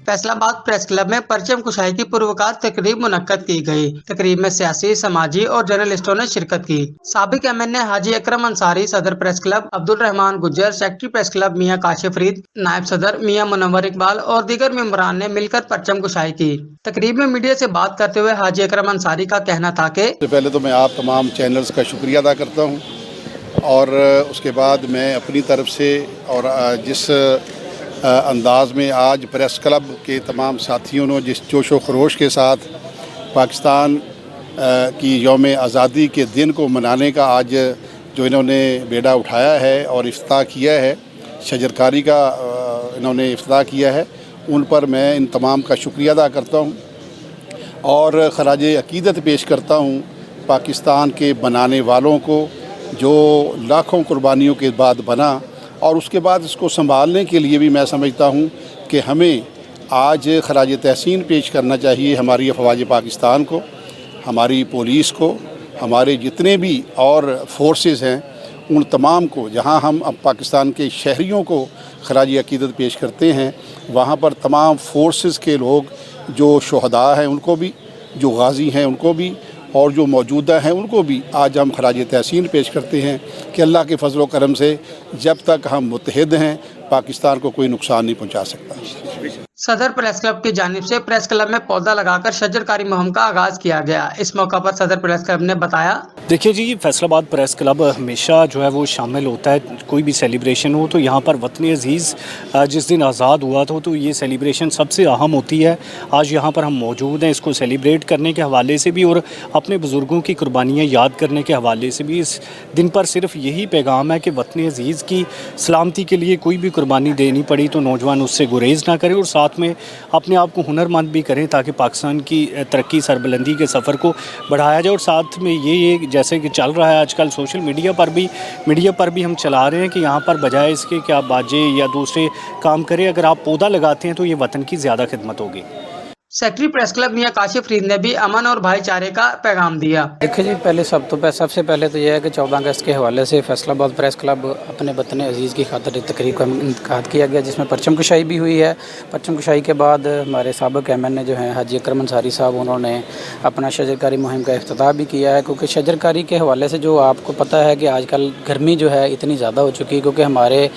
Faisalabad press club में परचम कुशाई की पुरवकार तकरीब मुनक्कद की गई। तकरीब में सियासी, समाजी और जर्नलिस्टों ने शिरकत की। साबिक MNA हाजी अकरम अंसारी, सदर press club Abdul Rehman Gujjar, secretary press club Mian Kashif Farid, नायब सदर मियां मुनव्वर इकबाल और दीगर मेंबरान ने मिलकर परचम कुशाई की। तकरीब में मीडिया से बात करते हुए हाजी अकरम अंसारी का कहना था कि पहले तो मैं आप तमाम चैनल्स का शुक्रिया अदा करता हूँ और उसके बाद मैं अपनी तरफ से और जिस अंदाज़ में आज प्रेस क्लब के तमाम साथियों ने जिस जोश व खरोश के साथ पाकिस्तान की यौम आज़ादी के दिन को मनाने का आज जो इन्होंने बेड़ा उठाया है और इफ्तिताह किया है, शजरकारी का इन्होंने इफ्तिताह किया है, उन पर मैं इन तमाम का शुक्रिया अदा करता हूँ और खराज अकीदत पेश करता हूँ पाकिस्तान के बनाने वालों को, जो लाखों कुर्बानियों के बाद बना और उसके बाद इसको संभालने के लिए भी मैं समझता हूँ कि हमें आज खराज तहसीन पेश करना चाहिए हमारी अफवाज पाकिस्तान को, हमारी पुलिस को, हमारे जितने भी और फोर्सेस हैं उन तमाम को। जहाँ हम अब पाकिस्तान के शहरियों को खराज अकीदत पेश करते हैं, वहाँ पर तमाम फोर्सेस के लोग जो शहदा हैं उनको भी, जो गाजी हैं उनको भी और जो मौजूदा हैं उनको भी आज हम खराज तहसीन पेश करते हैं कि अल्लाह के फजल व करम से जब तक हम मुत्तहिद हैं पाकिस्तान को कोई नुकसान नहीं पहुंचा सकता। सदर प्रेस क्लब की जानिब से प्रेस क्लब में पौधा लगाकर शजरकारी मुहिम का आगाज किया गया। इस मौका पर सदर प्रेस क्लब ने बताया, देखिए जी, फैसलाबाद प्रेस क्लब हमेशा जो है वो शामिल होता है, कोई भी सेलिब्रेशन हो तो यहाँ पर वतन अजीज़ जिस दिन आज़ाद हुआ था तो ये सेलिब्रेशन सबसे अहम होती है। आज यहाँ पर हम मौजूद हैं इसको सेलिब्रेट करने के हवाले से भी और अपने बुज़ुर्गों की कुर्बानियाँ याद करने के हवाले से भी। इस दिन पर सिर्फ यही पैगाम है कि वतन अजीज़ की सलामती के लिए कोई भी कुर्बानी देनी पड़ी तो नौजवान उससे गुरेज़ ना करें और साथ में अपने आप को हुनरमंद भी करें ताकि पाकिस्तान की तरक्की सरबुलंदी के सफ़र को बढ़ाया जाए। और साथ में ये जैसे कि चल रहा है आजकल सोशल मीडिया पर भी हम चला रहे हैं कि यहाँ पर बजाय इसके कि आप बाजे या दूसरे काम करें, अगर आप पौधा लगाते हैं तो ये वतन की ज़्यादा खिदमत होगी। Secretary press club Mian Kashif Farid ने भी अमन और भाईचारे का पैगाम दिया। देखिए जी, सबसे पहले तो यह है कि 14 अगस्त के हवाले से फैसलाबाद प्रेस क्लब अपने वतन अजीज़ की खातिर तकरीब का इनेकाद किया गया, जिसमें परचम कुशाई भी हुई है। परचम कुशाई के बाद हमारे साबिक MNA जो हैं हाजी अकरम अंसारी साहब, उन्होंने अपना शजरकारी मुहिम का इफ्तिताह भी किया है। क्योंकि शजरकारी के हवाले से जो आपको पता है कि आजकल गर्मी जो है इतनी ज़्यादा हो चुकी है, क्योंकि हमारे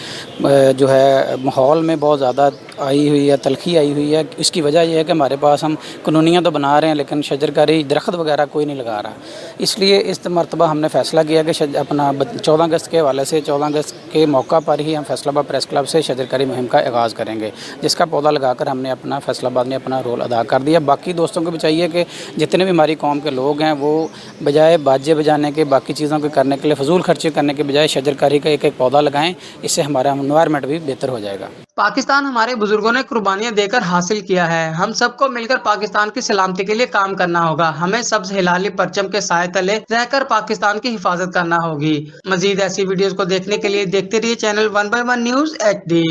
जो है माहौल में बहुत ज़्यादा आई हुई है, तलखी आई हुई है। इसकी वजह यह है कि हमारे पास हम कानूनियाँ तो बना रहे हैं लेकिन शजरकारी दरख्त वगैरह कोई नहीं लगा रहा। इसलिए इस मरतबा हमने फ़ैसला किया कि अपना 14 अगस्त के हवाले से 14 अगस्त के मौका पर ही हम फैसलाबाद प्रेस क्लब से शजरकारी मुहिम का आगाज़ करेंगे, जिसका पौधा लगाकर हमने अपना फैसलाबाद में अपना रोल अदा कर दिया। बाकी दोस्तों को भी चाहिए कि जितने भी हमारी कौम के लोग हैं वो बजाय बाजे बजाने के, बाकी चीज़ों के करने के लिए फजूल खर्चे करने के बजाय शजरकारी का एक पौधा लगाएँ। इससे हमारा एनवायरनमेंट भी बेहतर हो जाएगा। पाकिस्तान हमारे बुजुर्गों ने कुर्बानियां देकर हासिल किया है। हम सबको मिलकर पाकिस्तान की सलामती के लिए काम करना होगा। हमें सब्ज़ हिलाली परचम के साए तले रहकर पाकिस्तान की हिफाजत करना होगी। मजीद ऐसी वीडियोस को देखने के लिए देखते रहिए चैनल 1/1 न्यूज़ HD।